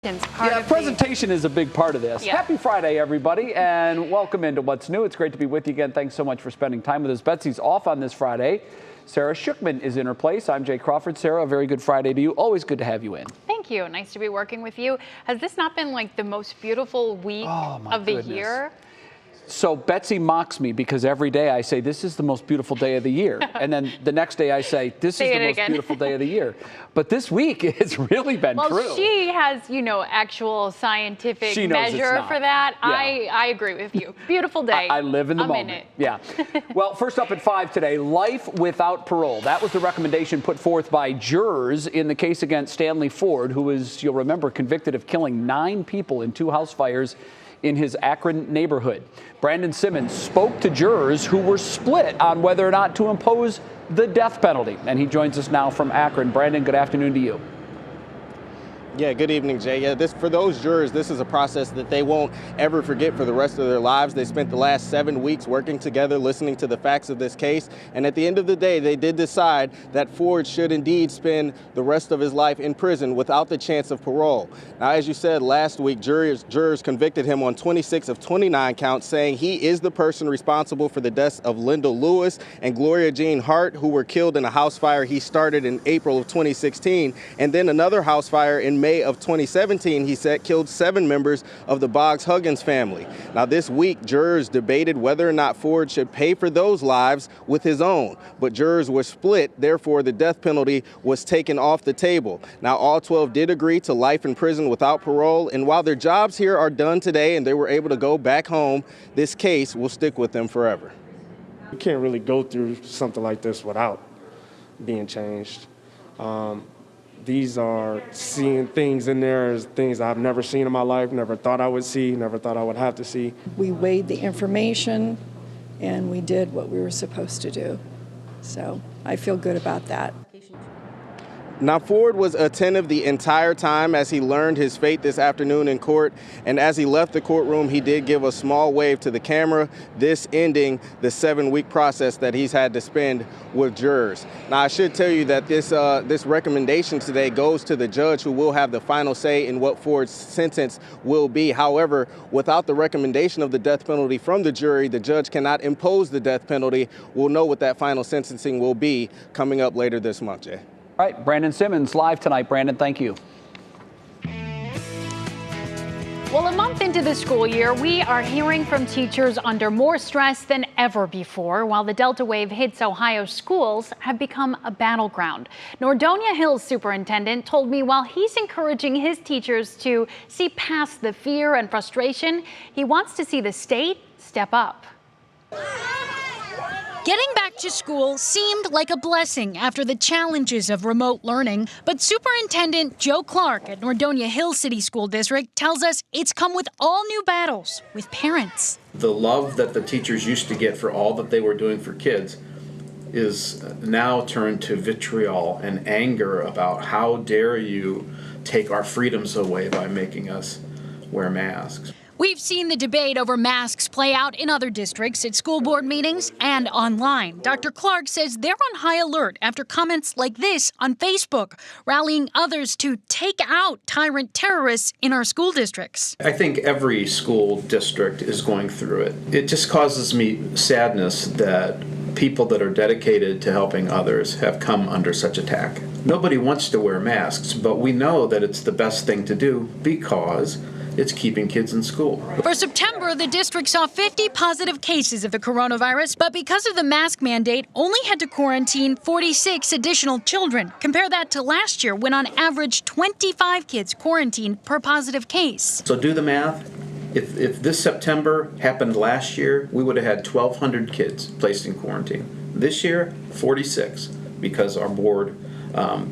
Presentation is a big part of this. Yeah. Happy Friday, everybody, and welcome into What's New. It's great to be with you again. Thanks so much for spending time with us. Betsy's off on this Friday. Sara Shookman is in her place. I'm Jay Crawford. Sara, a very good Friday to you. Always good to have you in. Thank you. Nice to be working with you. Has this not been like the most beautiful week of the year? So Betsy mocks me because every day I say, this is the most beautiful day of the year. And then the next day I say, this is the most beautiful day of the year. But this week it's really been true. Well, she has, actual scientific measure for that. Yeah. I agree with you. Beautiful day. I live in the moment. In it. Yeah. Well, first up at 5 today, life without parole. That was the recommendation put forth by jurors in the case against Stanley Ford, who was, you'll remember, convicted of killing 9 people in 2 house fires in his Akron neighborhood. Brandon Simmons spoke to jurors who were split on whether or not to impose the death penalty. And he joins us now from Akron. Brandon, good afternoon to you. Yeah, good evening, Jay. Yeah, for those jurors, this is a process that they won't ever forget for the rest of their lives. They spent the last 7 weeks working together, listening to the facts of this case. And at the end of the day, they did decide that Ford should indeed spend the rest of his life in prison without the chance of parole. Now, as you said, last week, jurors convicted him on 26 of 29 counts, saying he is the person responsible for the deaths of Lyndall Lewis and Gloria Jean Hart, who were killed in a house fire he started in April of 2016, and then another house fire in May of 2017, he said, killed 7 members of the Boggs-Huggins family. Now, this week, jurors debated whether or not Ford should pay for those lives with his own, but jurors were split. Therefore, the death penalty was taken off the table. Now, all 12 did agree to life in prison without parole, and while their jobs here are done today and they were able to go back home, this case will stick with them forever. You can't really go through something like this without being changed. These are seeing things in there as things I've never seen in my life, never thought I would see, never thought I would have to see. We weighed the information and we did what we were supposed to do. So I feel good about that. Now, Ford was attentive the entire time as he learned his fate this afternoon in court. And as he left the courtroom, he did give a small wave to the camera, this ending the 7-week process that he's had to spend with jurors. Now, I should tell you that this recommendation today goes to the judge, who will have the final say in what Ford's sentence will be. However, without the recommendation of the death penalty from the jury, the judge cannot impose the death penalty. We'll know what that final sentencing will be coming up later this month, Jay. All right, Brandon Simmons live tonight. Brandon, thank you. Well, a month into the school year, we are hearing from teachers under more stress than ever before, while the Delta wave hits Ohio schools have become a battleground. Nordonia Hills Superintendent told me while he's encouraging his teachers to see past the fear and frustration, he wants to see the state step up. Getting back to school seemed like a blessing after the challenges of remote learning, but Superintendent Joe Clark at Nordonia Hills City School District tells us it's come with all new battles with parents. The love that the teachers used to get for all that they were doing for kids is now turned to vitriol and anger about how dare you take our freedoms away by making us wear masks. We've seen the debate over masks play out in other districts at school board meetings and online. Dr. Clark says they're on high alert after comments like this on Facebook, rallying others to take out tyrant terrorists in our school districts. I think every school district is going through it. It just causes me sadness that people that are dedicated to helping others have come under such attack. Nobody wants to wear masks, but we know that it's the best thing to do because it's keeping kids in school. For September, the district saw 50 positive cases of the coronavirus, but because of the mask mandate, only had to quarantine 46 additional children. Compare that to last year, when on average 25 kids quarantined per positive case. So do the math. If this September happened last year, we would have had 1,200 kids placed in quarantine. This year, 46, because our board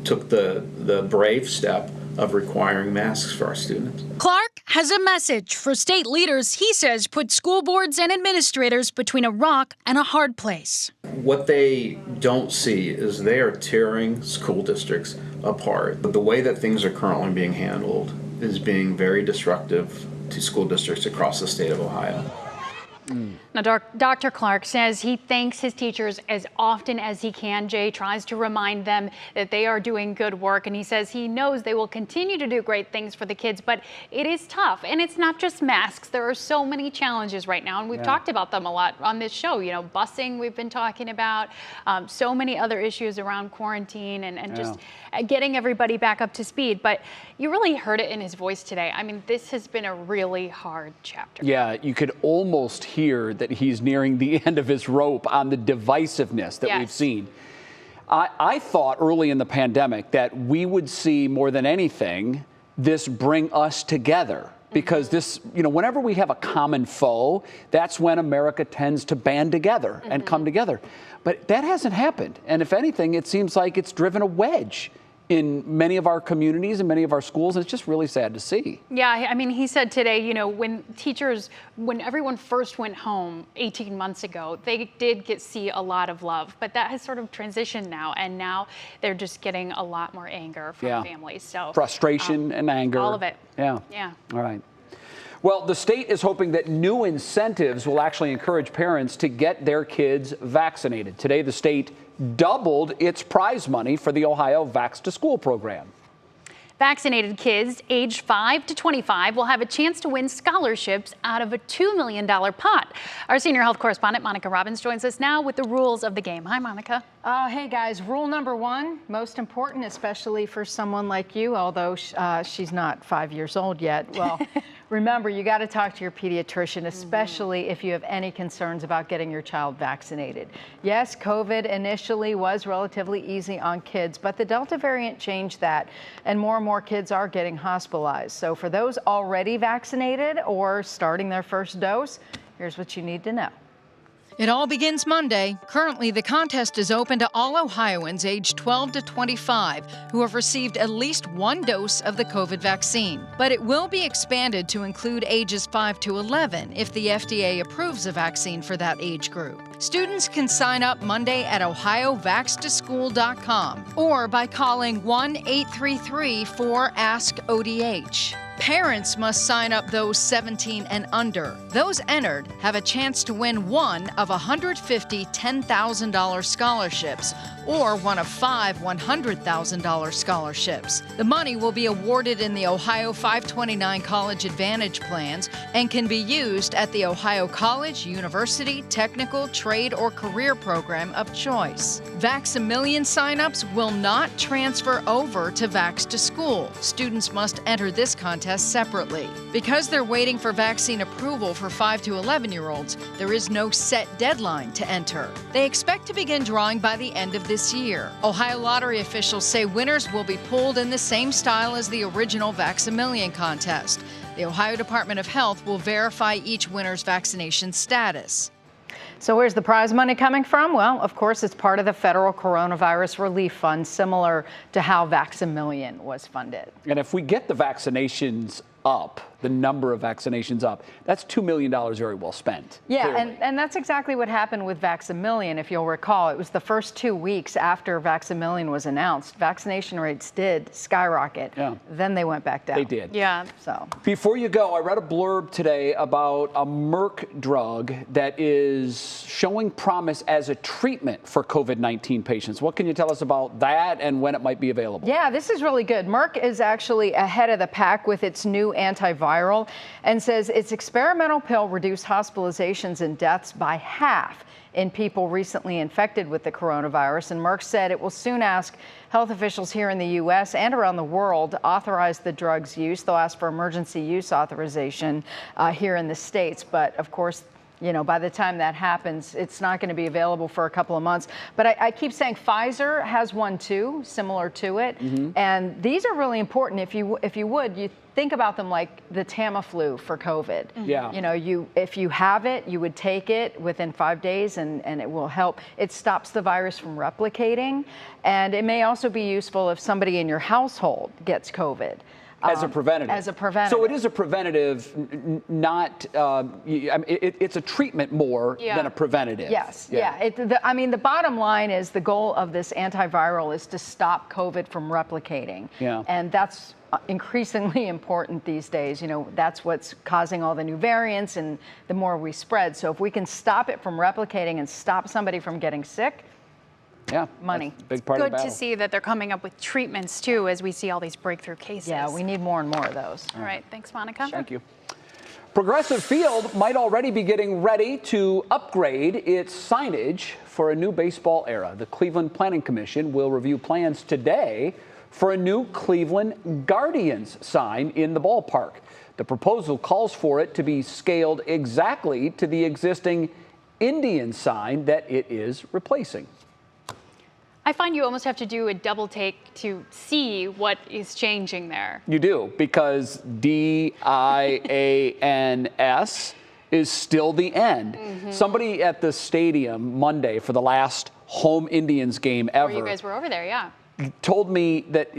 took the brave step of requiring masks for our students. Clark has a message for state leaders he says put school boards and administrators between a rock and a hard place. What they don't see is they are tearing school districts apart. But the way that things are currently being handled is being very destructive to school districts across the state of Ohio. Now, Dr. Clark says he thanks his teachers as often as he can. Jay tries to remind them that they are doing good work, and he says he knows they will continue to do great things for the kids, but it is tough. And it's not just masks. There are so many challenges right now, and we've talked about them a lot on this show. You know, busing we've been talking about, so many other issues around quarantine and just getting everybody back up to speed. But you really heard it in his voice today. I mean, this has been a really hard chapter. Yeah, you could almost hear that he's nearing the end of his rope on the divisiveness that we've seen. I thought early in the pandemic that we would see more than anything this bring us together. Because this, you know, whenever we have a common foe, that's when America tends to band together and come together. But that hasn't happened. And if anything, it seems like it's driven a wedge in many of our communities and many of our schools, and it's just really sad to see. Yeah, I mean, he said today, you know, when everyone first went home 18 months ago, they did see a lot of love, but that has sort of transitioned now, and now they're just getting a lot more anger from families. So frustration and anger. All of it. Yeah. Yeah. All right. Well, the state is hoping that new incentives will actually encourage parents to get their kids vaccinated. Today, the state doubled its prize money for the Ohio Vax to School program. Vaccinated kids aged 5 to 25 will have a chance to win scholarships out of a $2 million pot. Our senior health correspondent, Monica Robbins, joins us now with the rules of the game. Hi, Monica. Hey, guys. Rule number one, most important, especially for someone like you, although she's not 5 years old yet. Well, remember, you got to talk to your pediatrician, especially if you have any concerns about getting your child vaccinated. Yes, COVID initially was relatively easy on kids, but the Delta variant changed that, and more kids are getting hospitalized. So for those already vaccinated or starting their first dose, here's what you need to know. It all begins Monday. Currently, the contest is open to all Ohioans aged 12 to 25 who have received at least one dose of the COVID vaccine. But it will be expanded to include ages 5 to 11 if the FDA approves a vaccine for that age group. Students can sign up Monday at ohiovaxtoschool.com or by calling 1-833-4-ASK-ODH. Parents must sign up those 17 and under. Those entered have a chance to win one of 150 $10,000 scholarships or one of 5 $100,000 scholarships. The money will be awarded in the Ohio 529 College Advantage plans and can be used at the Ohio college, university, technical, trade, or career program of choice. Vax-A-Million signups will not transfer over to Vax to School. Students must enter this contest separately. Because they're waiting for vaccine approval for 5 to 11-year-olds, there is no set deadline to enter. They expect to begin drawing by the end of this year. Ohio lottery officials say winners will be pulled in the same style as the original Vax-A-Million contest. The Ohio Department of Health will verify each winner's vaccination status. So where's the prize money coming from? Well, of course, it's part of the federal coronavirus relief fund, similar to how Vax-A-Million was funded. And if we get the vaccinations up, the number of vaccinations up, that's $2 million very well spent. Yeah, and that's exactly what happened with Vax-A-Million. If you'll recall, it was the first 2 weeks after Vax-A-Million was announced. Vaccination rates did skyrocket. Yeah. Then they went back down. They did. Yeah. So before you go, I read a blurb today about a Merck drug that is showing promise as a treatment for COVID-19 patients. What can you tell us about that and when it might be available? yeah, this is really good. Merck is actually ahead of the pack with its new antiviral and says its experimental pill reduced hospitalizations and deaths by half in people recently infected with the coronavirus. And Merck said it will soon ask health officials here in the U.S. and around the world to authorize the drug's use. They'll ask for emergency use authorization here in the States. But of course, you know, by the time that happens, it's not going to be available for a couple of months. But I keep saying Pfizer has one too, similar to it. And these are really important. If you would, you think about them like the Tamiflu for COVID. Yeah. You know, if you have it, you would take it within 5 days and it will help. It stops the virus from replicating. And it may also be useful if somebody in your household gets COVID. As a preventative. As a preventative. So it is a preventative, not, it's a treatment more than a preventative. Yes, I mean, the bottom line is the goal of this antiviral is to stop COVID from replicating. Yeah. And that's increasingly important these days. You know, that's what's causing all the new variants and the more we spread. So if we can stop it from replicating and stop somebody from getting sick, money. Big part of the Good battle. to see that they're coming up with treatments too, as we see all these breakthrough cases. Yeah, we need more and more of those. All right, thanks, Monica. Thank you. Progressive Field might already be getting ready to upgrade its signage for a new baseball era. The Cleveland Planning Commission will review plans today for a new Cleveland Guardians sign in the ballpark. The proposal calls for it to be scaled exactly to the existing Indian sign that it is replacing. I find you almost have to do a double take to see what is changing there. You do, because DIANS is still the end. Somebody at the stadium Monday for the last home Indians game ever You guys were over there, yeah. told me that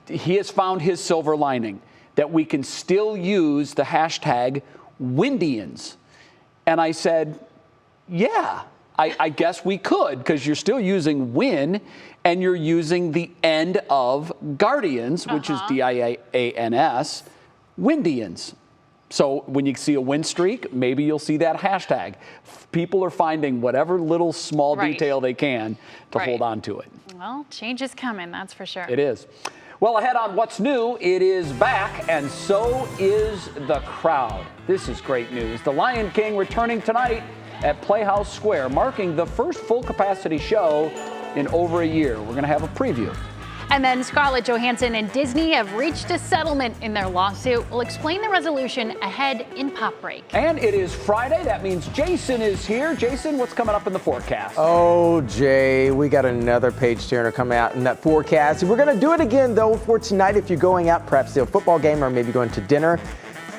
he has found his silver lining, that we can still use the hashtag Windians. And I said, yeah, I guess we could, because you're still using win and you're using the end of Guardians, which is DIANS, Windians. So when you see a win streak, maybe you'll see that hashtag. People are finding whatever little small detail they can to hold on to it. Well, change is coming, that's for sure. It is. Well, ahead on What's New, it is back, and so is the crowd. This is great news. The Lion King returning tonight at Playhouse Square, marking the first full-capacity show in over a year. We're going to have a preview. And then Scarlett Johansson and Disney have reached a settlement in their lawsuit. We'll explain the resolution ahead in Pop Break. And it is Friday. That means Jason is here. Jason, what's coming up in the forecast? Oh, Jay, we got another page turner coming out in that forecast. We're going to do it again, though, for tonight. If you're going out, perhaps to a football game or maybe going to dinner,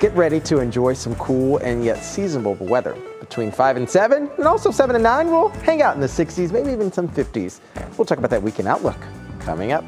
get ready to enjoy some cool and yet seasonable weather. Between 5 and 7, and also 7 and 9, we'll hang out in the 60s, maybe even some 50s. We'll talk about that weekend outlook coming up.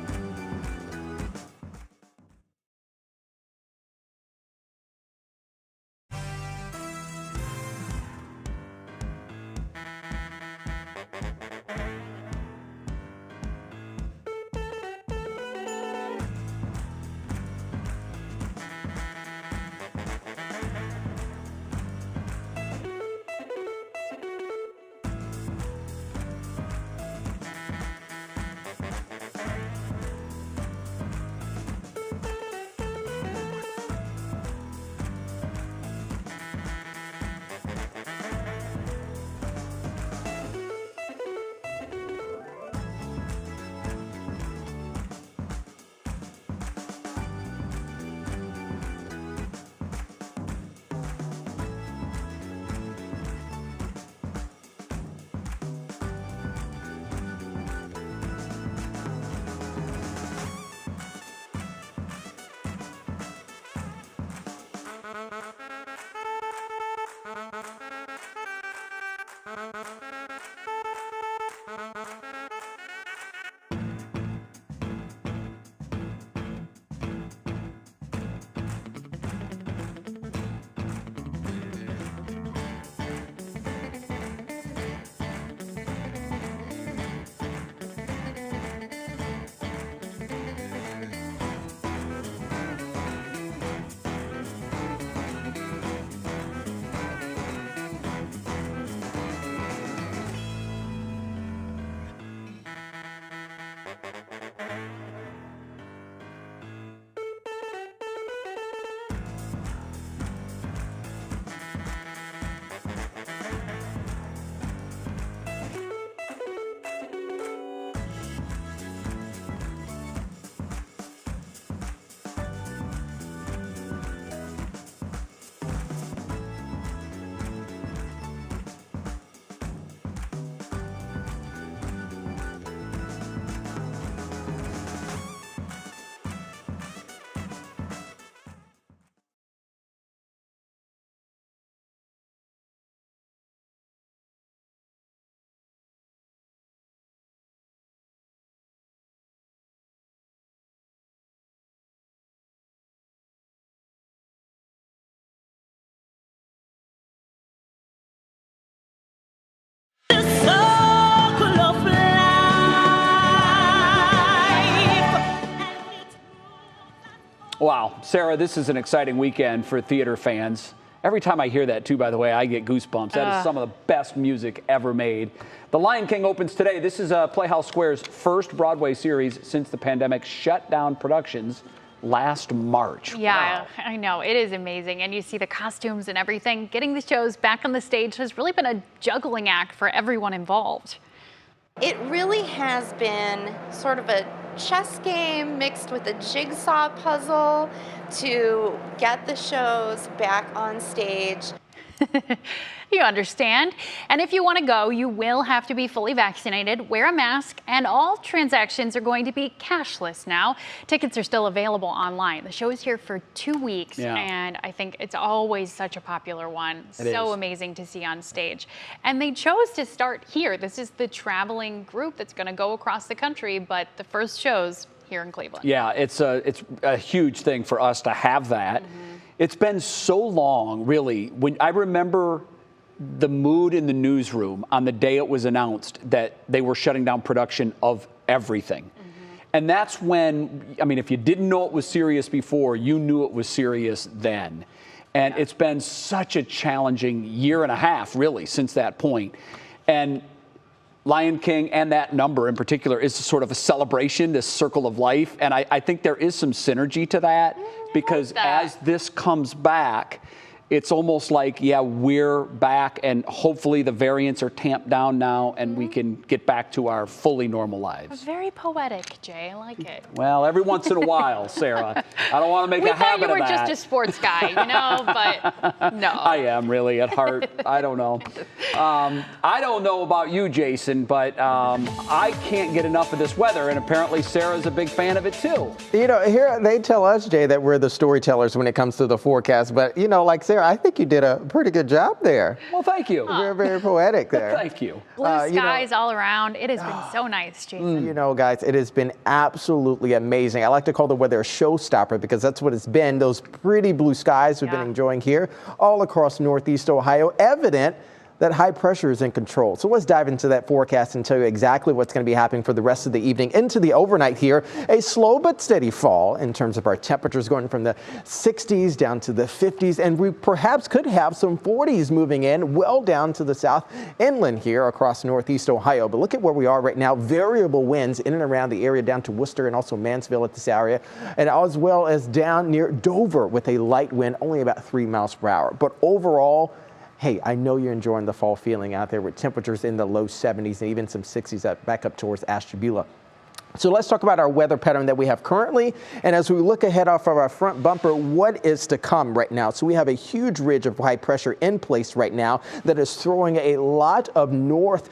Wow, Sarah, this is an exciting weekend for theater fans. Every time I hear that, too, by the way, I get goosebumps. That is some of the best music ever made. The Lion King opens today. This is Playhouse Square's first Broadway series since the pandemic shut down productions last March. Yeah, Wow. I know. It is amazing. And you see the costumes and everything. Getting the shows back on the stage has really been a juggling act for everyone involved. It really has been sort of a chess game mixed with a jigsaw puzzle to get the shows back on stage. You understand. And if you want to go, you will have to be fully vaccinated, wear a mask, and all transactions are going to be cashless now. Tickets are still available online. The show is here for 2 weeks, and I think it's always such a popular one. So amazing to see on stage. And they chose to start here. This is the traveling group that's going to go across the country, but the first show's here in Cleveland. Yeah, it's a huge thing for us to have that. It's been so long, really. When I remember the mood in the newsroom on the day it was announced that they were shutting down production of everything. And that's when, I mean, if you didn't know it was serious before, you knew it was serious then. And it's been such a challenging year and a half, really, since that point. And Lion King and that number in particular is sort of a celebration, this circle of life. And I think there is some synergy to that because as this comes back, it's almost like, yeah, we're back and hopefully the variants are tamped down now and we can get back to our fully normal lives. Very poetic, Jay. I like it. Well, every once in a while, Sarah. I don't want to make a habit of that. We thought you were just a sports guy, you know, but no. I am really at heart. I don't know. I don't know about you, Jason, but I can't get enough of this weather, and apparently Sarah's a big fan of it too. You know, here they tell us, Jay, that we're the storytellers when it comes to the forecast, but you know, like Sarah, I think you did a pretty good job there. Well, thank you. Very, very poetic there. Thank you. Blue skies all around. It has been so nice, Jason. You know, guys, it has been absolutely amazing. I like to call the weather a showstopper because that's what it's been. Those pretty blue skies we've been enjoying here all across Northeast Ohio, evident that high pressure is in control. So let's dive into that forecast and tell you exactly what's going to be happening for the rest of the evening into the overnight here. A slow but steady fall in terms of our temperatures going from the 60s down to the 50s, and we perhaps could have some 40s moving in well down to the south inland here across Northeast Ohio. But look at where we are right now. Variable winds in and around the area down to Worcester and also Mansfield at this area, and as well as down near Dover with a light wind only about 3 miles per hour. But overall, hey, I know you're enjoying the fall feeling out there with temperatures in the low 70s and even some 60s back up towards Ashtabula. So let's talk about our weather pattern that we have currently. And as we look ahead off of our front bumper, what is to come right now? So we have a huge ridge of high pressure in place right now that is throwing a lot of north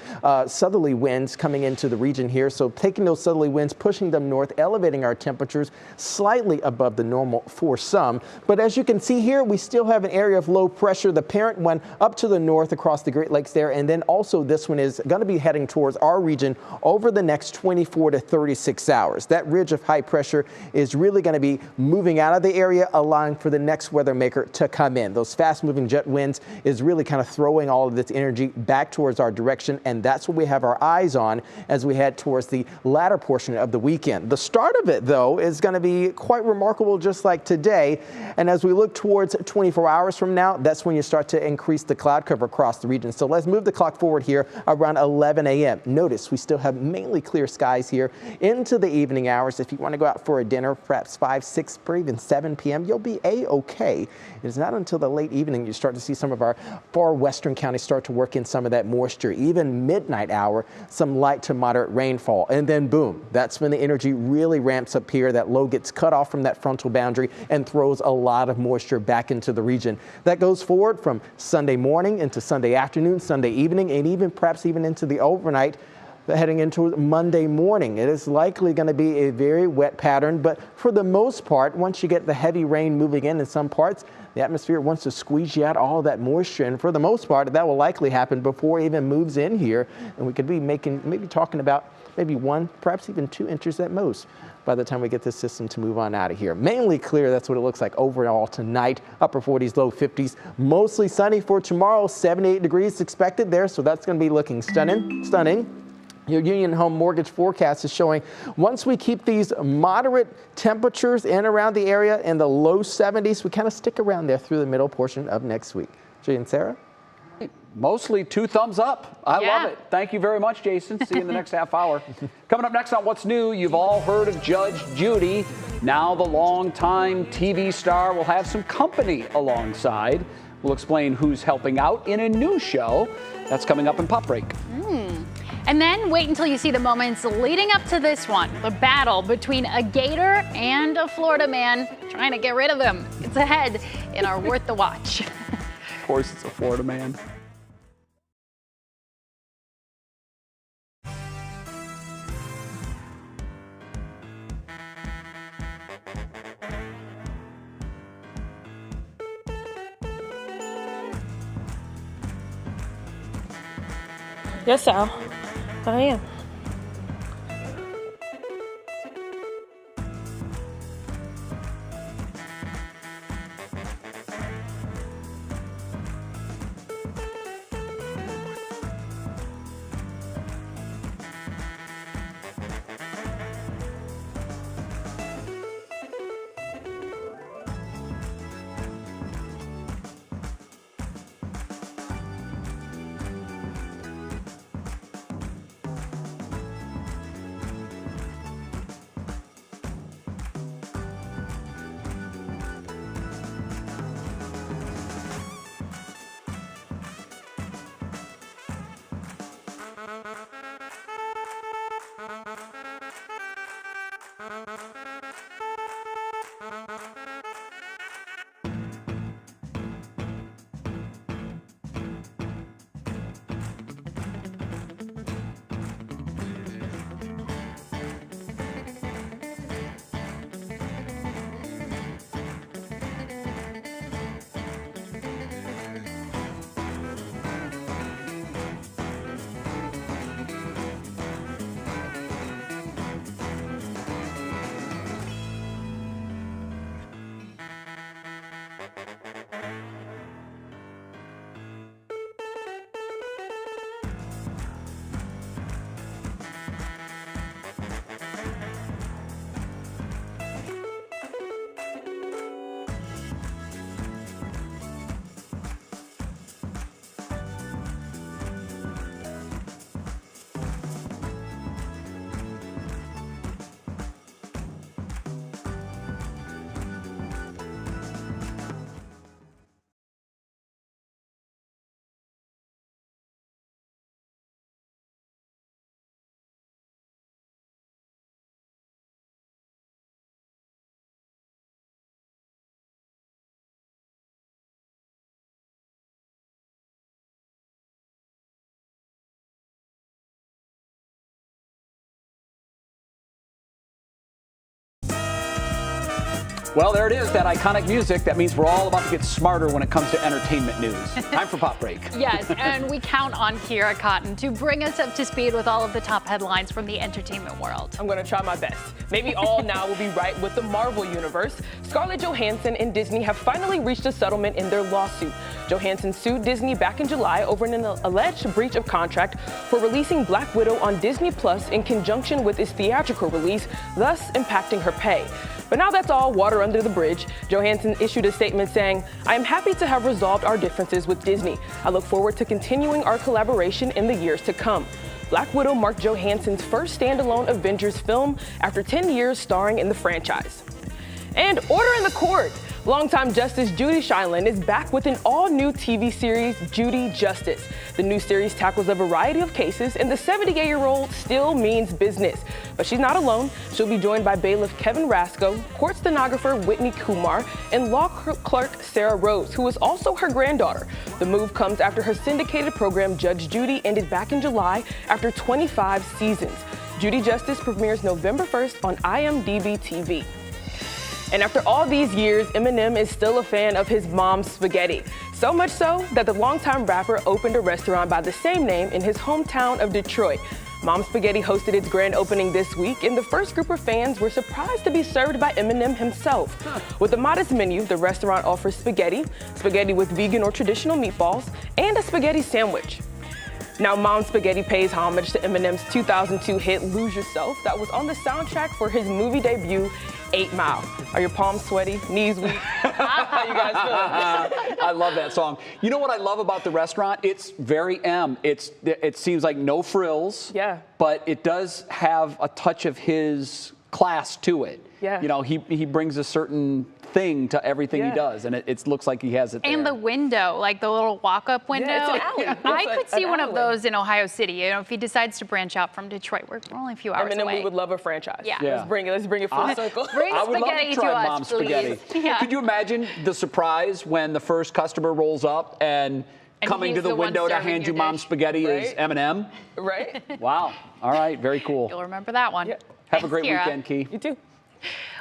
southerly winds coming into the region here. So taking those southerly winds, pushing them north, elevating our temperatures slightly above the normal for some. But as you can see here, we still have an area of low pressure, the parent one up to the north across the Great Lakes there. And then also this one is going to be heading towards our region over the next 24 to 36 hours. That ridge of high pressure is really going to be moving out of the area, allowing for the next weather maker to come in. Those fast moving jet winds is really kind of throwing all of this energy back towards our direction, and that's what we have our eyes on as we head towards the latter portion of the weekend. The start of it, though, is going to be quite remarkable, just like today. And as we look towards 24 hours from now, that's when you start to increase the cloud cover across the region. So let's move the clock forward here around 11 a.m. Notice we still have mainly clear skies here into the evening hours. If you want to go out for a dinner, perhaps 5, 6, or even 7 p.m., you'll be A-okay. It's not until the late evening you start to see some of our far western counties start to work in some of that moisture. Even midnight hour, some light to moderate rainfall. And then boom, that's when the energy really ramps up here. That low gets cut off from that frontal boundary and throws a lot of moisture back into the region. That goes forward from Sunday morning into Sunday afternoon, Sunday evening, and even perhaps even into the overnight. Heading into Monday morning, it is likely going to be a very wet pattern, but for the most part, once you get the heavy rain moving in some parts, the atmosphere wants to squeeze you out all of that moisture, and for the most part, that will likely happen before it even moves in here, and we could be maybe talking about maybe 1, perhaps even 2 inches at most by the time we get this system to move on out of here. Mainly clear, that's what it looks like overall tonight. Upper 40s, low 50s. Mostly sunny for tomorrow, 78 degrees expected there, so that's going to be looking stunning. Your Union Home Mortgage forecast is showing once we keep these moderate temperatures in around the area in the low 70s, we kind of stick around there through the middle portion of next week. Jay and Sara? Mostly 2 thumbs up. I love it. Thank you very much, Jason. See you in the next half hour. Coming up next on What's New, you've all heard of Judge Judy. Now the longtime TV star will have some company alongside. We'll explain who's helping out in a new show. That's coming up in Pop Break. And then wait until you see the moments leading up to this one, the battle between a gator and a Florida man trying to get rid of him. It's ahead in our Worth the Watch. Of course, it's a Florida man. Yes, Al. I am. Well, there it is, that iconic music. That means we're all about to get smarter when it comes to entertainment news. Time for Pop Break. Yes, and we count on Kira Cotton to bring us up to speed with all of the top headlines from the entertainment world. I'm going to try my best. Maybe all now will be right with the Marvel Universe. Scarlett Johansson and Disney have finally reached a settlement in their lawsuit. Johansson sued Disney back in July over an alleged breach of contract for releasing Black Widow on Disney Plus in conjunction with its theatrical release, thus impacting her pay. But now that's all water under the bridge. Johansson issued a statement saying, "I am happy to have resolved our differences with Disney. I look forward to continuing our collaboration in the years to come." Black Widow marked Johansson's first standalone Avengers film after 10 years starring in the franchise. And order in the court. Longtime Justice Judy Shineland is back with an all-new TV series, Judy Justice. The new series tackles a variety of cases, and the 78-year-old still means business. But she's not alone. She'll be joined by bailiff Kevin Rasco, court stenographer Whitney Kumar, and law clerk Sarah Rose, who is also her granddaughter. The move comes after her syndicated program, Judge Judy, ended back in July after 25 seasons. Judy Justice premieres November 1st on IMDb TV. And after all these years, Eminem is still a fan of his mom's spaghetti. So much so that the longtime rapper opened a restaurant by the same name in his hometown of Detroit. Mom's Spaghetti hosted its grand opening this week, and the first group of fans were surprised to be served by Eminem himself. With a modest menu, the restaurant offers spaghetti with vegan or traditional meatballs, and a spaghetti sandwich. Now, Mom Spaghetti pays homage to Eminem's 2002 hit Lose Yourself that was on the soundtrack for his movie debut, 8 Mile. Are your palms sweaty, knees weak? How you guys feeling? I love that song. You know what I love about the restaurant? It's very it seems like no frills. Yeah. But it does have a touch of his class to it. Yeah. You know, he brings a certain thing to everything he does, and it looks like he has it there. And the window, like the little walk-up window. Yeah, it's an alley. I It's could see an one of alleyway. those in Ohio City. You know, if he decides to branch out from Detroit, we're only a few hours Eminem, away. we would love a franchise. Yeah. Yeah. Let's bring it full circle. Bring I would love spaghetti to try us, Mom's please. spaghetti. Yeah. Could you imagine the surprise when the first customer rolls up and coming to he's the the one window to serving hand your you Mom's dish. spaghetti is Right? Eminem? Right? Wow. All right. Very cool. You'll remember that one. Yeah. Have a Thanks, great Kira. weekend, Key. You too.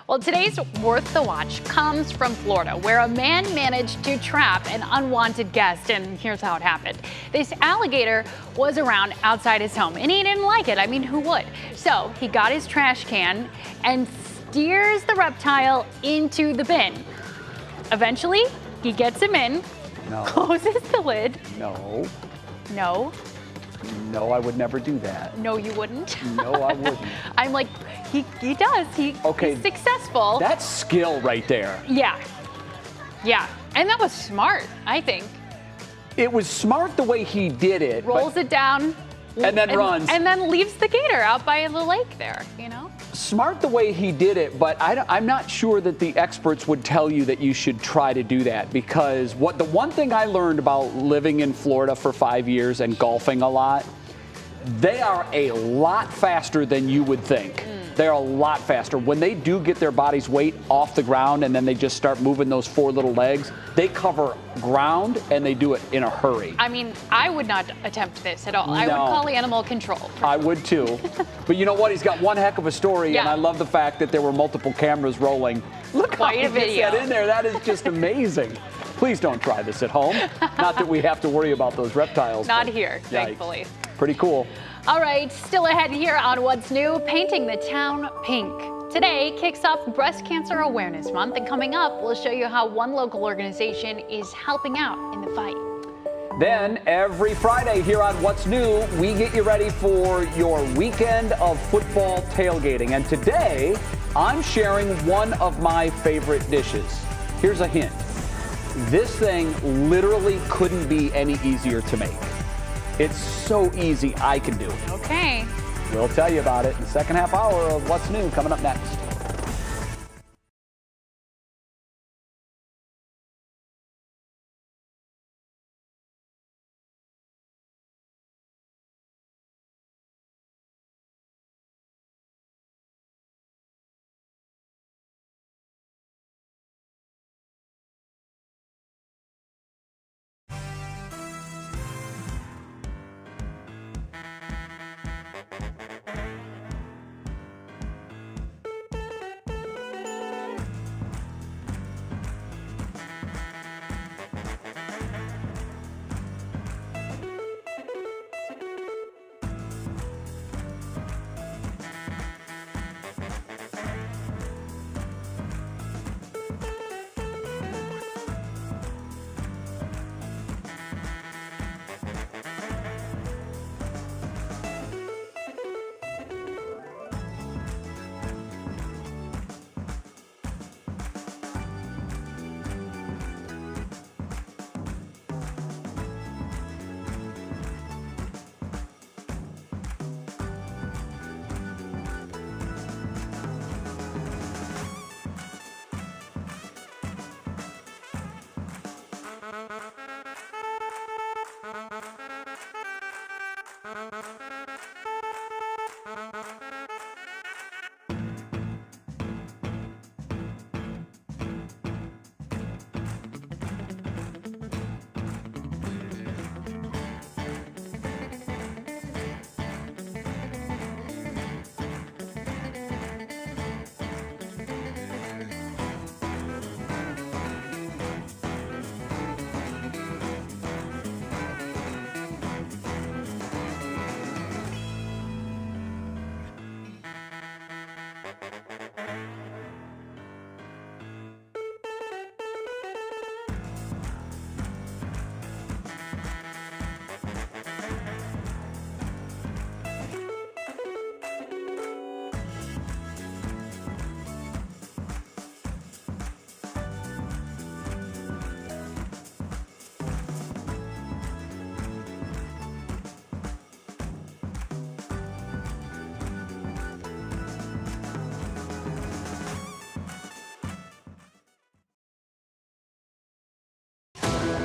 Well, today's Worth the Watch comes from Florida, where a man managed to trap an unwanted guest, and here's how it happened. This alligator was around outside his home, and he didn't like it. I mean, who would? So he got his trash can and steers the reptile into the bin. Eventually, he gets him in, No. closes the lid. No. No, No, I would never do that. no, you wouldn't. No, I wouldn't. I'm like, he does. Okay. He's successful. That's skill right there. Yeah. Yeah. And that was smart, I think. It was smart the way he did it. but Rolls it down. And then runs. And then leaves the gator out by the lake there, you know? Smart the way he did it, but I'm not sure that the experts would tell you that you should try to do that, because the one thing I learned about living in Florida for 5 years and golfing a lot, they are a lot faster than you would think. They're a lot faster. When they do get their body's weight off the ground and then they just start moving those 4 little legs, they cover ground and they do it in a hurry. I mean, I would not attempt this at all. I would No. call animal control. I would too. But you know what? He's got one heck of a story, and Yeah. I love the fact that there were multiple cameras rolling. Look how Quite he a gets video. that in there. That is just amazing. Please don't try this at home. Not that we have to worry about those reptiles. Not but here, yikes. thankfully. Pretty cool. All right, still ahead here on What's New, painting the town pink. Today kicks off Breast Cancer Awareness Month, and coming up, we'll show you how one local organization is helping out in the fight. Then every Friday here on What's New, we get you ready for your weekend of football tailgating. And today, I'm sharing one of my favorite dishes. Here's a hint. This thing literally couldn't be any easier to make. It's so easy, I can do it. Okay. We'll tell you about it in the second half hour of What's New coming up next.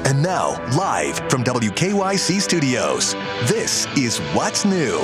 And now, live from WKYC Studios, this is What's New.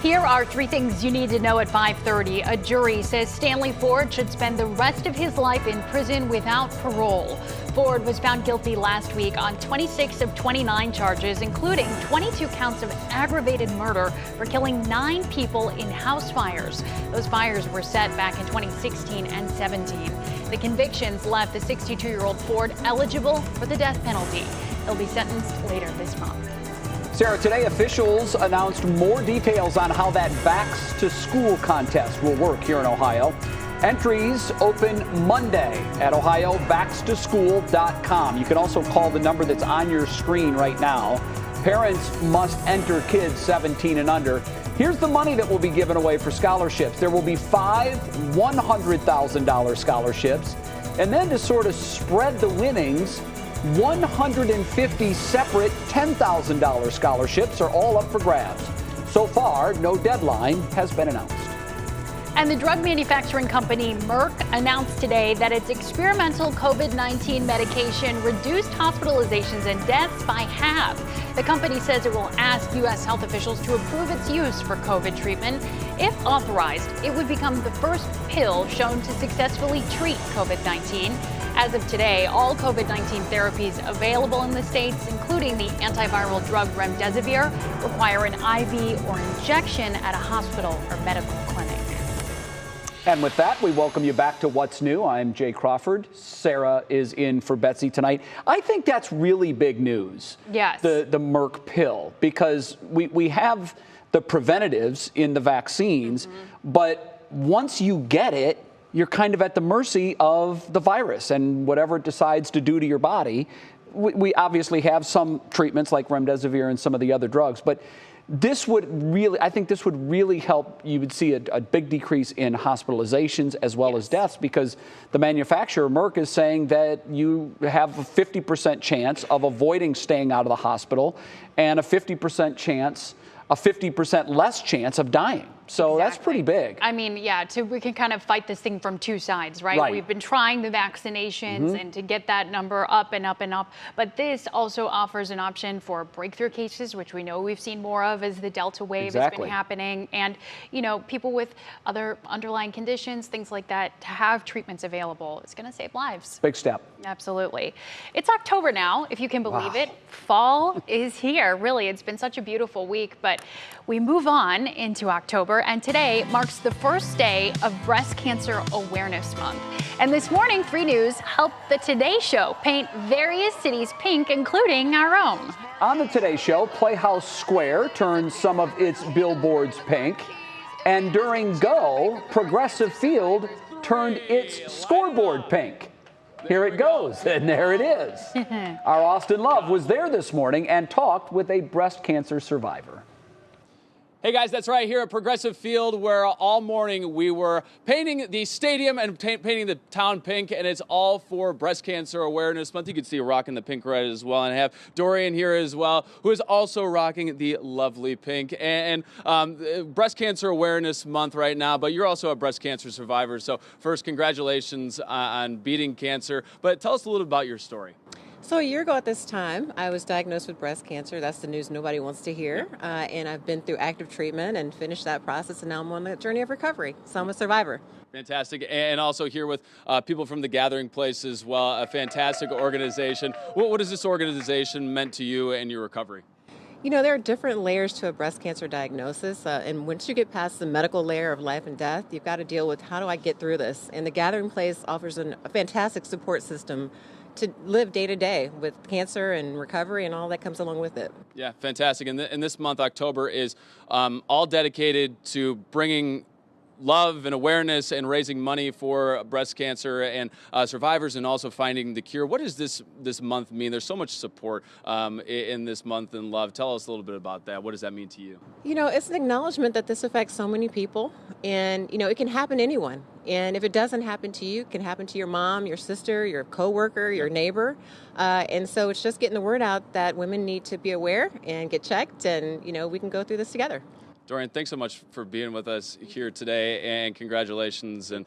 Here are 3 things you need to know at 5:30. A jury says Stanley Ford should spend the rest of his life in prison without parole. Ford was found guilty last week on 26 of 29 charges, including 22 counts of aggravated murder for killing 9 people in house fires. Those fires were set back in 2016 and 17. The convictions left the 62-year-old Ford eligible for the death penalty. He'll be sentenced later this month. Sarah, today officials announced more details on how that Vax to School contest will work here in Ohio. Entries open Monday at ohiovaxtoschool.com. You can also call the number that's on your screen right now. Parents must enter kids 17 and under. Here's the money that will be given away for scholarships. There will be 5 $100,000 scholarships. And then to sort of spread the winnings, 150 separate $10,000 scholarships are all up for grabs. So far, no deadline has been announced. And the drug manufacturing company Merck announced today that its experimental COVID-19 medication reduced hospitalizations and deaths by half. The company says it will ask U.S. health officials to approve its use for COVID treatment. If authorized, it would become the first pill shown to successfully treat COVID-19. As of today, all COVID-19 therapies available in the states, including the antiviral drug remdesivir, require an IV or injection at a hospital or medical clinic. And with that, we welcome you back to What's New. I'm Jay Crawford. Sarah is in for Betsy tonight. I think that's really big news. Yes. The Merck pill, because we have the preventatives in the vaccines, but once you get it, you're kind of at the mercy of the virus and whatever it decides to do to your body. We obviously have some treatments like remdesivir and some of the other drugs, but this would really, I think this would really help. You would see a big decrease in hospitalizations as well as deaths, because the manufacturer, Merck, is saying that you have a 50% chance of avoiding staying out of the hospital and a 50% less chance of dying. So Exactly. That's pretty big. I mean, yeah, we can kind of fight this thing from 2 sides, right? We've been trying the vaccinations and to get that number up and up and up. But this also offers an option for breakthrough cases, which we know we've seen more of as the Delta wave has been happening. And, you know, people with other underlying conditions, things like that, to have treatments available, it's going to save lives. Big step. Absolutely. It's October now, if you can believe it. Fall is here. Really, it's been such a beautiful week, but we move on into October, and today marks the first day of Breast Cancer Awareness Month. And this morning, Free News helped the Today Show paint various cities pink, including our own. On the Today Show, Playhouse Square turned some of its billboards pink, and during Go, Progressive Field turned its scoreboard pink. Here it goes, and there it is. Our Austin Love was there this morning and talked with a breast cancer survivor. Hey guys, that's right, here at Progressive Field, where all morning we were painting the stadium and painting the town pink, and it's all for Breast Cancer Awareness Month. You can see her rocking the pink red as well, and I have Dorian here as well, who is also rocking the lovely pink. And Breast Cancer Awareness Month right now, but you're also a breast cancer survivor, so first, congratulations on beating cancer, but tell us a little about your story. So a year ago at this time, I was diagnosed with breast cancer. That's the news nobody wants to hear. And I've been through active treatment and finished that process, and now I'm on the journey of recovery. So I'm a survivor. Fantastic. And also here with people from the Gathering Place as well, a fantastic organization. What has this organization meant to you and your recovery? You know, there are different layers to a breast cancer diagnosis, and once you get past the medical layer of life and death, you've got to deal with, how do I get through this? And the Gathering Place offers a fantastic support system to live day to day with cancer and recovery and all that comes along with it. Yeah, fantastic. And this month, October, is all dedicated to bringing love and awareness and raising money for breast cancer and survivors, and also finding the cure. What does this month mean? There's so much support in this month in love. Tell us a little bit about that. What does that mean to you? You know, it's an acknowledgement that this affects so many people, and you know, it can happen to anyone. And if it doesn't happen to you, it can happen to your mom, your sister, your coworker, your neighbor. And so it's just getting the word out that women need to be aware and get checked, and you know, we can go through this together. Dorian, thanks so much for being with us here today, and congratulations, and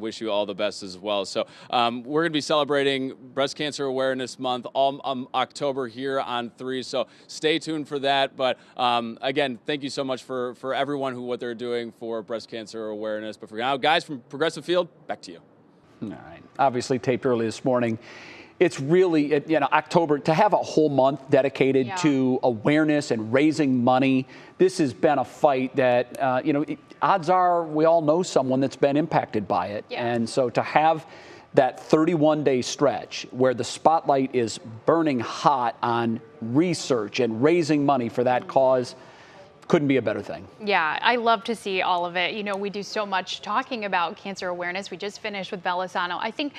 wish you all the best as well. So we're going to be celebrating Breast Cancer Awareness Month all October here on 3, so stay tuned for that. But again, thank you so much for everyone what they're doing for breast cancer awareness. But for now, guys from Progressive Field, back to you. All right. Obviously taped early this morning. It's really, October, to have a whole month dedicated to awareness and raising money. This has been a fight that, odds are we all know someone that's been impacted by it. Yeah. And so to have that 31-day stretch where the spotlight is burning hot on research and raising money for that cause, couldn't be a better thing. Yeah, I love to see all of it. We do so much talking about cancer awareness. We just finished with Belisano. I think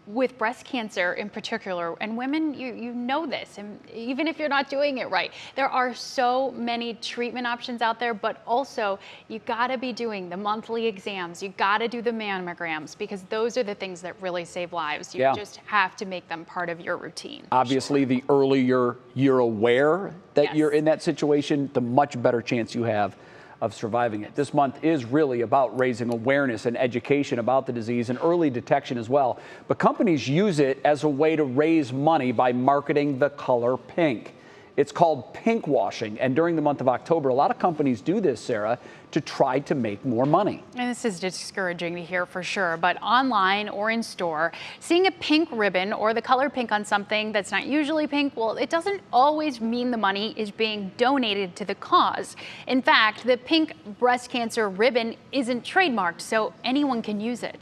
with breast cancer in particular, and women, you know this, and even if you're not doing it right, there are so many treatment options out there, but also you gotta be doing the monthly exams. You gotta do the mammograms, because those are the things that really save lives. You just have to make them part of your routine. Obviously, the earlier you're aware that you're in that situation, the much better chance you have of surviving it. This month is really about raising awareness and education about the disease and early detection as well. But companies use it as a way to raise money by marketing the color pink. It's called pink washing, and during the month of October, a lot of companies do this, Sarah, to try to make more money. And this is discouraging to hear for sure, but online or in store, seeing a pink ribbon or the color pink on something that's not usually pink, well, it doesn't always mean the money is being donated to the cause. In fact, the pink breast cancer ribbon isn't trademarked, so anyone can use it.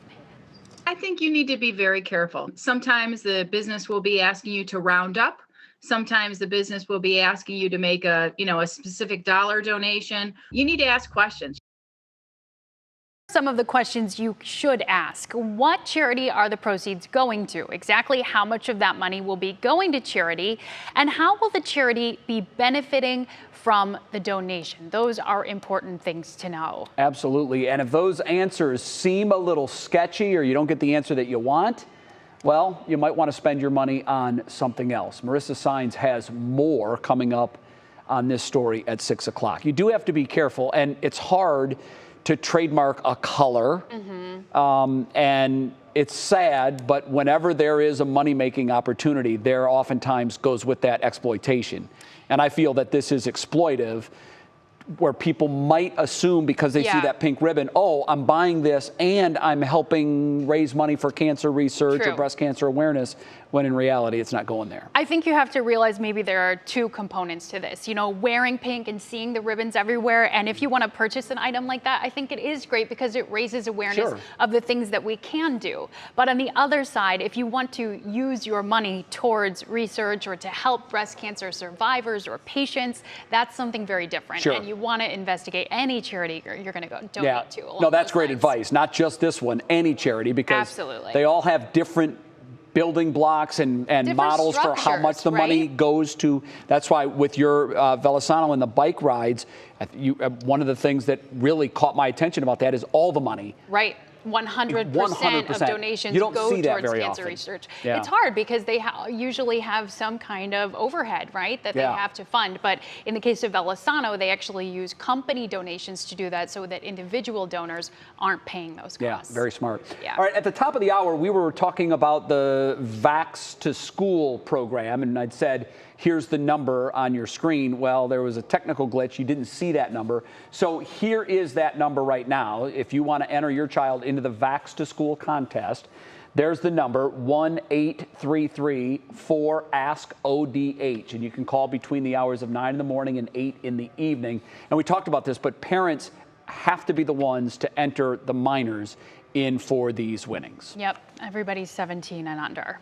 I think you need to be very careful. Sometimes the business will be asking you to round up. Sometimes the business will be asking you to make a specific dollar donation. You need to ask questions. Some of the questions you should ask. What charity are the proceeds going to? Exactly how much of that money will be going to charity? And how will the charity be benefiting from the donation? Those are important things to know. Absolutely. And if those answers seem a little sketchy or you don't get the answer that you want, well, you might want to spend your money on something else. Marissa Sines has more coming up on this story at 6 o'clock. You do have to be careful, and it's hard to trademark a color. And it's sad, but whenever there is a money-making opportunity, there oftentimes goes with that exploitation. And I feel that this is exploitive, where people might assume because they see that pink ribbon, oh, I'm buying this and I'm helping raise money for cancer research or breast cancer awareness, when in reality it's not going there. I think you have to realize maybe there are two components to this. Wearing pink and seeing the ribbons everywhere, and if you want to purchase an item like that, I think it is great because it raises awareness of the things that we can do. But on the other side, if you want to use your money towards research or to help breast cancer survivors or patients, that's something very different. And you want to investigate any charity you're going to go donate to. No, that's great advice. Not just this one, any charity, because they all have different building blocks and models for how much the money goes to. That's why with your Belisano and the bike rides, one of the things that really caught my attention about that is all the money. 100% of donations go towards cancer research. It's hard because they usually have some kind of overhead, right, that they have to fund. But in the case of Belisano, they actually use company donations to do that so that individual donors aren't paying those costs. Yeah, very smart. All right, at the top of the hour, we were talking about the Vax to School program, and I'd said, here's the number on your screen. Well, there was a technical glitch. You didn't see that number. So here is that number right now. If you want to enter your child into the Vax to School contest, there's the number 1-833-4-ASK-ODH. And you can call between the hours of 9 in the morning and 8 in the evening. And we talked about this, but parents have to be the ones to enter the minors in for these winnings. Yep, everybody's 17 and under.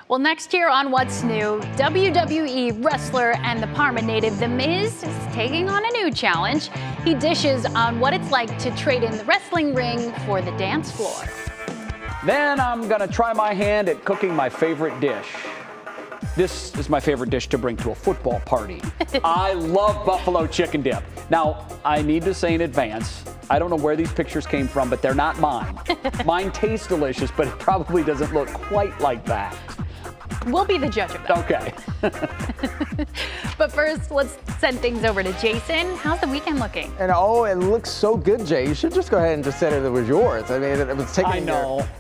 Well, next year on What's New, WWE wrestler and the Parma native The Miz is taking on a new challenge. He dishes on what it's like to trade in the wrestling ring for the dance floor. Then I'm going to try my hand at cooking my favorite dish. This is my favorite dish to bring to a football party. I love buffalo chicken dip. Now, I need to say in advance, I don't know where these pictures came from, but they're not mine. Mine tastes delicious, but it probably doesn't look quite like that. We'll be the judge of that. Okay. But first, let's send things over to Jason. How's the weekend looking? And oh, it looks so good, Jay. You should just go ahead and just say it was yours. I mean, it was taken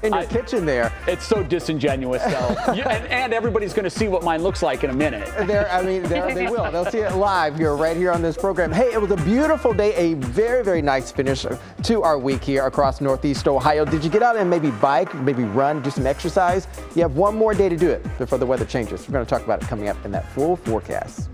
in your kitchen there. It's so disingenuous, though. and everybody's going to see what mine looks like in a minute. They will. They'll see it live here, right here on this program. Hey, it was a beautiful day, a very, very nice finish to our week here across Northeast Ohio. Did you get out and maybe bike, maybe run, do some exercise? You have one more day to do it before the weather changes. We're going to talk about it coming up in that full forecast.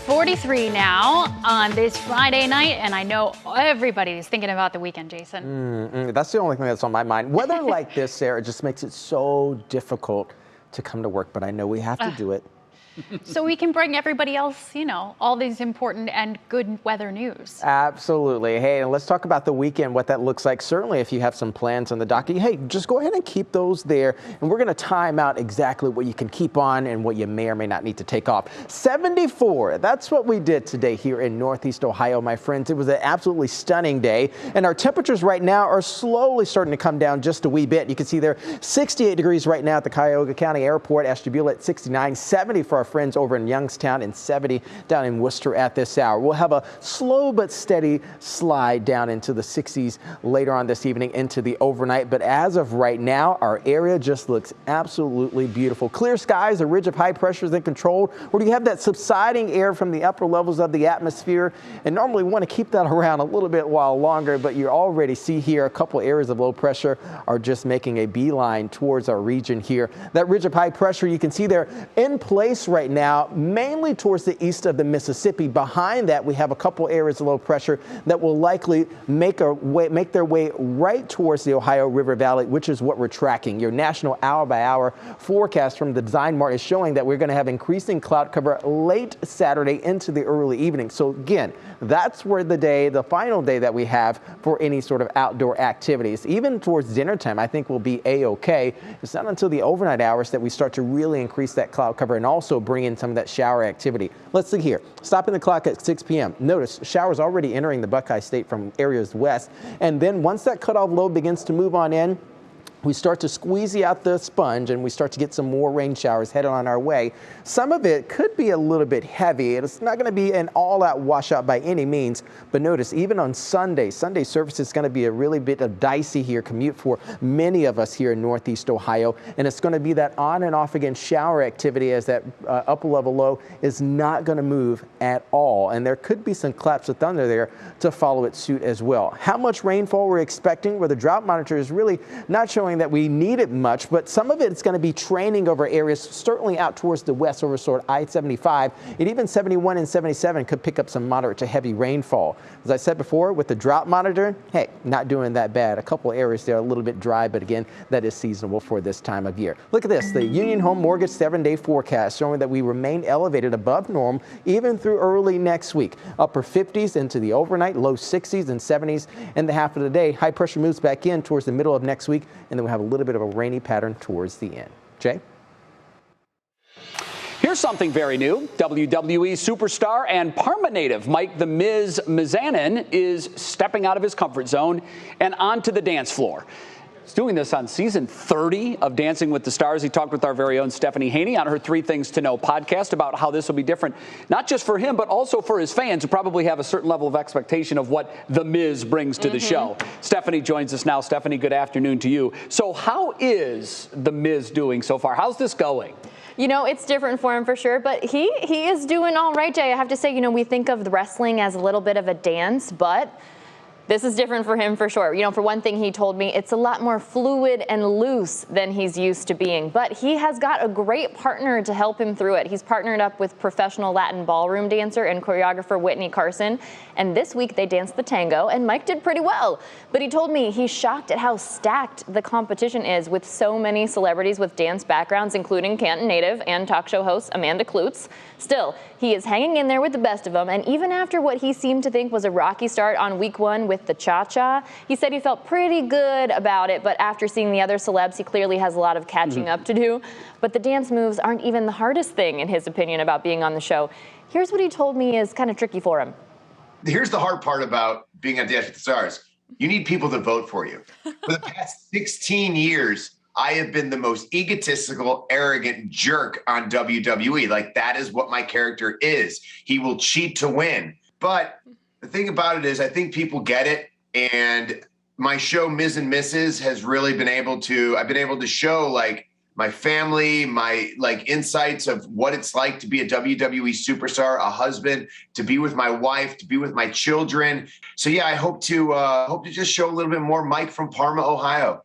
.43 now on this Friday night, and I know everybody's thinking about the weekend, Jason. That's the only thing that's on my mind. Weather like this, Sarah, just makes it so difficult to come to work, but I know we have to do it. So we can bring everybody else, you know, all these important and good weather news. Absolutely. Hey, and let's talk about the weekend, what that looks like. Certainly, if you have some plans on the docket, hey, just go ahead and keep those there. And we're going to time out exactly what you can keep on and what you may or may not need to take off. 74, that's what we did today here in Northeast Ohio, my friends. It was an absolutely stunning day. And our temperatures right now are slowly starting to come down just a wee bit. You can see there 68 degrees right now at the Cuyahoga County Airport, Ashtabula at 69, 70 for our friends over in Youngstown, and 70 down in Worcester at this hour. We'll have a slow but steady slide down into the 60s later on this evening into the overnight. But as of right now, our area just looks absolutely beautiful. Clear skies, a ridge of high pressure is in control, where you have that subsiding air from the upper levels of the atmosphere. And normally we want to keep that around a little bit while longer, but you already see here a couple areas of low pressure are just making a beeline towards our region here. That ridge of high pressure you can see there in place right now, mainly towards the east of the Mississippi. Behind that, we have a couple areas of low pressure that will likely make their way right towards the Ohio River Valley, which is what we're tracking. Your national hour-by-hour forecast from the Design Mart is showing that we're going to have increasing cloud cover late Saturday into the early evening. So again, that's where the final day that we have for any sort of outdoor activities. Even towards dinner time, I think we'll be A-okay. It's not until the overnight hours that we start to really increase that cloud cover and also also bring in some of that shower activity. Let's see here. Stopping the clock at 6 p.m. Notice showers already entering the Buckeye State from areas west. And then once that cutoff low begins to move on in, we start to squeeze out the sponge and we start to get some more rain showers headed on our way. Some of it could be a little bit heavy. It's not going to be an all-out washout by any means, but notice even on Sunday surface is going to be a really bit of dicey here commute for many of us here in Northeast Ohio, and it's going to be that on and off again shower activity as that upper level low is not going to move at all, and there could be some claps of thunder there to follow its suit as well. How much rainfall we're expecting, where the drought monitor is really not showing that we need it much, but some of it's going to be training over areas certainly out towards the west over sort of I-75, and even 71 and 77 could pick up some moderate to heavy rainfall. As I said before, with the drought monitor, hey, not doing that bad. A couple areas there are a little bit dry, but again, that is seasonable for this time of year. Look at this, the Union Home Mortgage 7-day forecast showing that we remain elevated above norm even through early next week. Upper 50s into the overnight, low 60s and 70s in the half of the day. High pressure moves back in towards the middle of next week, and then we'll have a little bit of a rainy pattern towards the end. Jay? Here's something very new. WWE superstar and Parma native Mike "The Miz" Mizanin is stepping out of his comfort zone and onto the dance floor. He's doing this on season 30 of Dancing with the Stars. He talked with our very own Stephanie Haney on her 3 Things to Know podcast about how this will be different, not just for him, but also for his fans who probably have a certain level of expectation of what The Miz brings to the show. Stephanie joins us now. Stephanie, good afternoon to you. So how is The Miz doing so far? How's this going? You know, it's different for him for sure, but he is doing all right, Jay. I have to say, you know, we think of the wrestling as a little bit of a dance, but this is different for him for sure. You know, for one thing, he told me it's a lot more fluid and loose than he's used to being. But he has got a great partner to help him through it. He's partnered up with professional Latin ballroom dancer and choreographer Whitney Carson. And this week they danced the tango, and Mike did pretty well. But he told me he's shocked at how stacked the competition is with so many celebrities with dance backgrounds, including Canton native and talk show host Amanda Klutz. Still, he is hanging in there with the best of them. And even after what he seemed to think was a rocky start on week 1 with the cha-cha, he said he felt pretty good about it, but after seeing the other celebs, he clearly has a lot of catching up to do. But the dance moves aren't even the hardest thing, in his opinion, about being on the show. Here's what he told me is kind of tricky for him. Here's the hard part about being on Dance with the Stars. You need people to vote for you. For the past 16 years, I have been the most egotistical, arrogant jerk on WWE. Like, that is what my character is. He will cheat to win. But the thing about it is, I think people get it. And my show, Ms. and Mrs., has really been able to, I've been able to show, like, my family, my, like, insights of what it's like to be a WWE superstar, a husband, to be with my wife, to be with my children. So, yeah, I hope to just show a little bit more Mike from Parma, Ohio.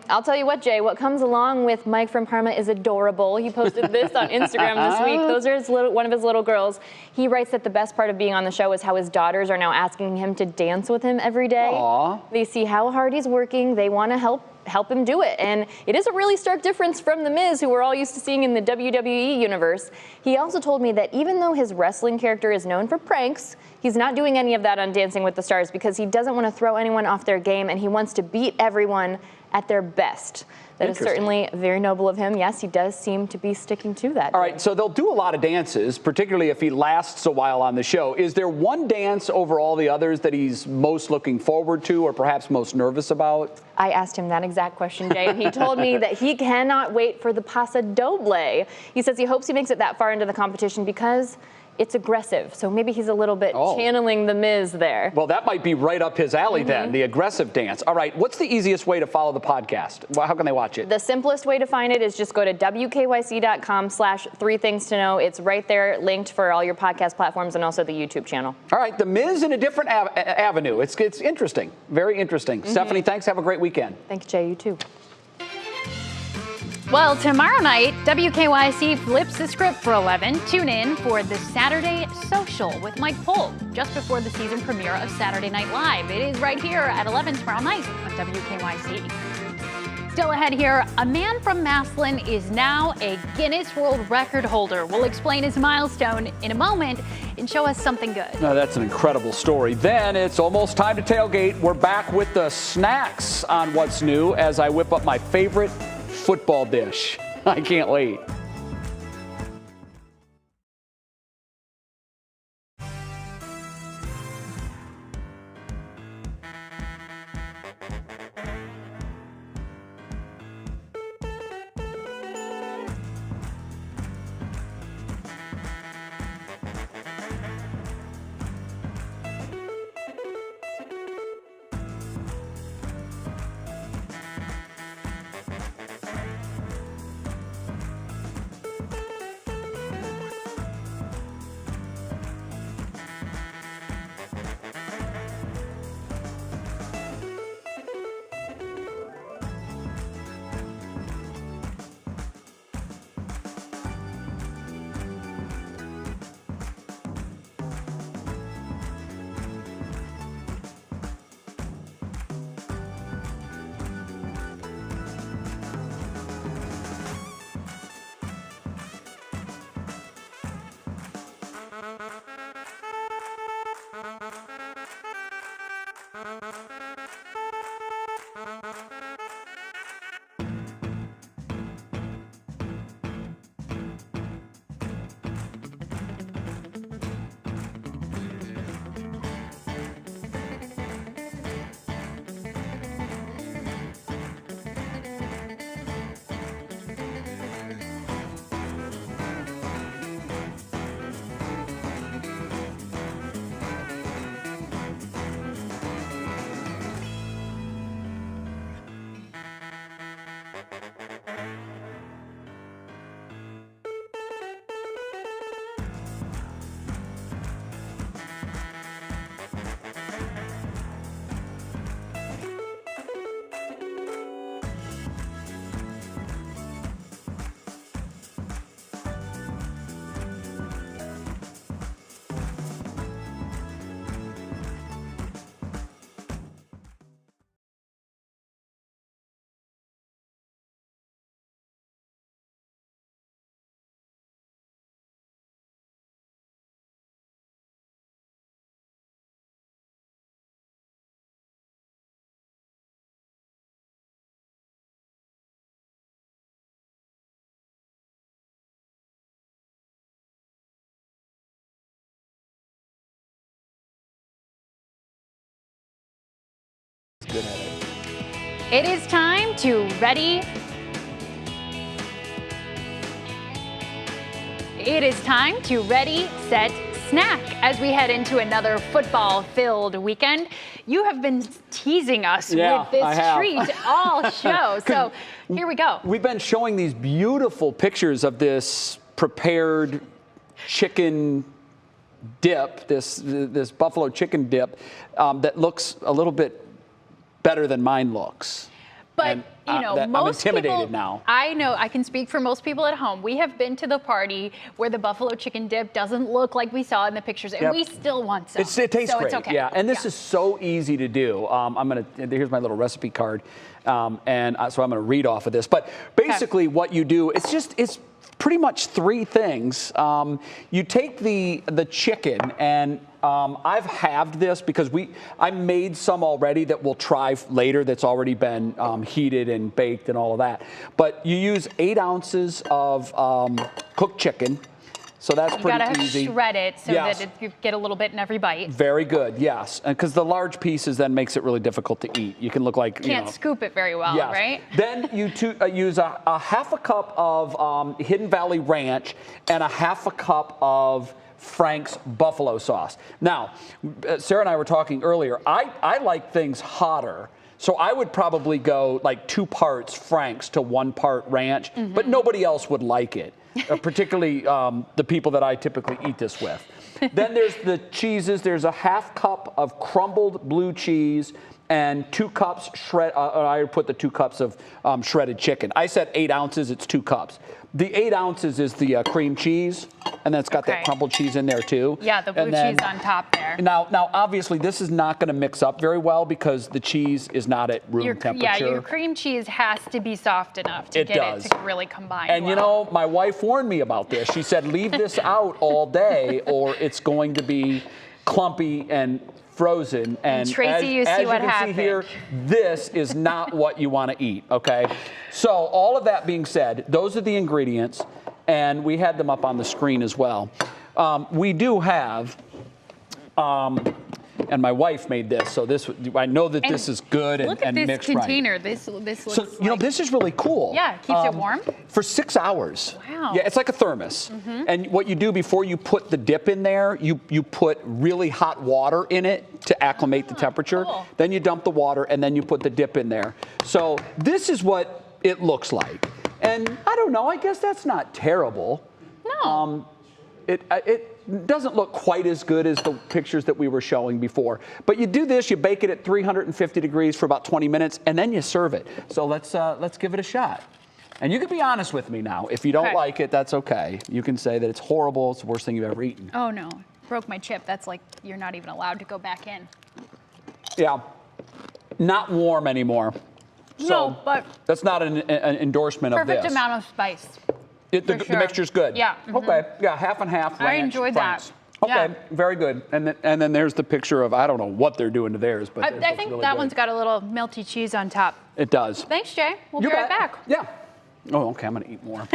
I'll tell you what, Jay, what comes along with Mike from Parma is adorable. He posted this on Instagram this week. Those are one of his little girls. He writes that the best part of being on the show is how his daughters are now asking him to dance with him every day. Aww. They see how hard he's working. They want to help him do it. And it is a really stark difference from The Miz, who we're all used to seeing in the WWE universe. He also told me that even though his wrestling character is known for pranks, he's not doing any of that on Dancing with the Stars because he doesn't want to throw anyone off their game, and he wants to beat everyone at their best. That is certainly very noble of him. Yes, he does seem to be sticking to that. All right, so they'll do a lot of dances, particularly if he lasts a while on the show. Is there one dance over all the others that he's most looking forward to or perhaps most nervous about? I asked him that exact question, Jay, and he told me that he cannot wait for the Paso Doble. He says he hopes he makes it that far into the competition because it's aggressive. So maybe he's a little bit channeling The Miz there. Well, that might be right up his alley then, the aggressive dance. All right, what's the easiest way to follow the podcast? How can they watch it? The simplest way to find it is just go to wkyc.com/3thingstoknow. It's right there, linked for all your podcast platforms and also the YouTube channel. All right, The Miz in a different avenue. It's interesting, very interesting. Stephanie, thanks. Have a great weekend. Thanks, Jay. You too. Well, tomorrow night, WKYC flips the script for 11. Tune in for the Saturday Social with Mike Pohl, just before the season premiere of Saturday Night Live. It is right here at 11 tomorrow night on WKYC. Still ahead here, a man from Massillon is now a Guinness World Record holder. We'll explain his milestone in a moment and show us something good. No, that's an incredible story. Then it's almost time to tailgate. We're back with the snacks on What's New as I whip up my favorite football dish. I can't wait. good at it. It is time to ready. It is time to ready, set, snack as we head into another football-filled weekend. You have been teasing us with this treat all show, so here we go. We've been showing these beautiful pictures of this prepared chicken dip, this buffalo chicken dip that looks a little bit better than mine looks. But, you know, I'm most intimidated people, now. I know, I can speak for most people at home. We have been to the party where the buffalo chicken dip doesn't look like we saw in the pictures, and we still want some. It tastes so great, it's okay. yeah. And this is so easy to do. Here's my little recipe card, so I'm gonna read off of this. But basically, what you do, it's pretty much three things. You take the chicken, and I've halved this because I made some already that we'll try later that's already been heated and baked and all of that. But you use 8 ounces of cooked chicken. So that's pretty easy. You gotta shred it so that you get a little bit in every bite. Very good, yes. Because the large pieces then makes it really difficult to eat. You can look like, Can't scoop it very well, right? Then you use a half a cup of Hidden Valley Ranch and a half a cup of Frank's buffalo sauce. Now, Sarah and I were talking earlier. I like things hotter. So I would probably go like 2 parts Frank's to 1 part ranch, but nobody else would like it. Particularly the people that I typically eat this with. Then there's the cheeses. There's a half cup of crumbled blue cheese and 2 cups I put the 2 cups of shredded chicken. I said 8 ounces, it's 2 cups. The 8 ounces is the cream cheese, and then it's got that crumbled cheese in there too. Yeah, the blue cheese on top there. Now, obviously, this is not going to mix up very well because the cheese is not at room temperature. Yeah, your cream cheese has to be soft enough to get it to really combine And you know, my wife warned me about this. She said, leave this out all day or it's going to be clumpy and frozen. And Tracy, you see what happened. See here, this is not what you want to eat, okay? So all of that being said, those are the ingredients, and we had them up on the screen as well. We do have, and my wife made this, so I know that this is good and mixed right. Look at this container. This looks so, you know, this is really cool. Yeah, it keeps it warm. For 6 hours. Wow. Yeah, it's like a thermos. And what you do before you put the dip in there, you put really hot water in it to acclimate the temperature. Cool. Then you dump the water, and then you put the dip in there. So this is what it looks like. And I don't know, I guess that's not terrible. No. It doesn't look quite as good as the pictures that we were showing before. But you do this, you bake it at 350 degrees for about 20 minutes, and then you serve it. So let's give it a shot. And you can be honest with me now. If you don't like it, that's okay. You can say that it's horrible, it's the worst thing you've ever eaten. Oh no, broke my chip. That's like, you're not even allowed to go back in. Yeah, not warm anymore. So No, but that's not an endorsement of this. perfect amount of spice. The mixture's good. Yeah. Okay. Yeah, half and half. I ranch, enjoyed Frank's. that. Okay. Yeah. Very good. And then there's the picture of, I don't know what they're doing to theirs, but I think really that good. one's got a little melty cheese on top. It does. Thanks, Jay. We'll You be right bet. back. Yeah. Oh, okay. I'm gonna eat more.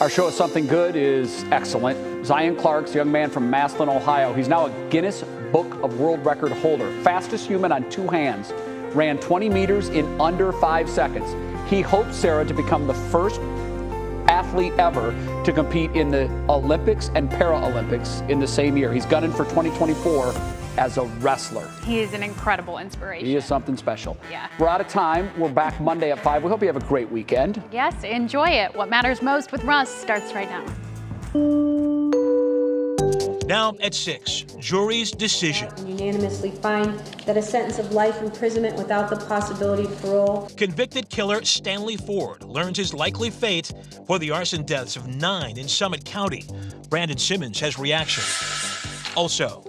Our show is Something Good is excellent. Zion Clark's a young man from Massillon, Ohio. He's now a Guinness Book of World Record holder. Fastest human on 2 hands. Ran 20 meters in under 5 seconds. He hopes, Sara, to become the first athlete ever to compete in the Olympics and Paralympics in the same year. He's gunning for 2024 as a wrestler. He is an incredible inspiration. He is something special. Yeah. We're out of time. We're back Monday at 5. We hope you have a great weekend. Yes, enjoy it. What Matters Most with Russ starts right now. Now at 6, jury's decision. Unanimously find that a sentence of life imprisonment without the possibility of parole. Convicted killer Stanley Ford learns his likely fate for the arson deaths of 9 in Summit County. Brandon Simmons has reaction. Also,